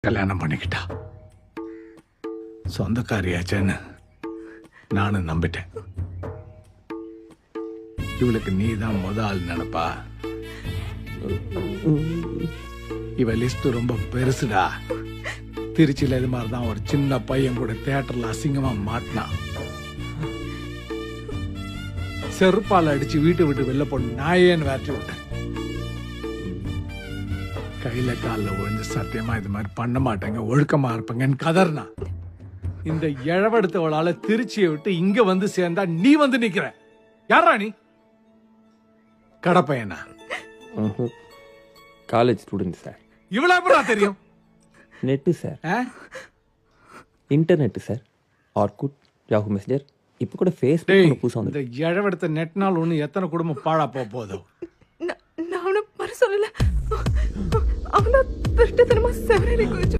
கல்யாணம் பண்ணிக்கிட்டா. சொந்தக்காரியாச்சேன்னு நானும் நம்பிட்டேன். இவளுக்கு நீ தான் ஆள் நினைப்பா. இவ லிஸ்ட் ரொம்ப பெருசுடா. திருச்சியில இது மாதிரிதான் ஒரு சின்ன பையன் கூட தியேட்டர்ல அசிங்கமா மாட்டினான். செருப்பால் அடிச்சு வீட்டை விட்டு வெளில போன நாயேன்னு வேட்டி விட்டேன். கையில காலில் விழுந்து சத்தியமா இது மாதிரி பண்ண மாட்டேங்க, ஒழுக்கமா இருப்பேங்கன்னு கதர்னா. இந்த இழவெடுத்தவளால திருச்சியை விட்டு இங்க வந்து சேர்ந்தா நீ வந்து நிக்கிற. யாரா நீ? கடப்பையனா? College student sir. இவ்வளவு எப்படா தெரியும்? Net sir, internet sir, Orkut, Yahoo messenger, இப்போ கூட ஃபேஸ்புக் புதுசாக வந்து. இந்த இழவெடுத்த நெட்னால் ஒன்று எத்தனை குடும்பம் பாழா போதும். நான் அவனை வர சொல்லல. அவனை திருட்டுத்தனமா செவரேறி குதிச்சு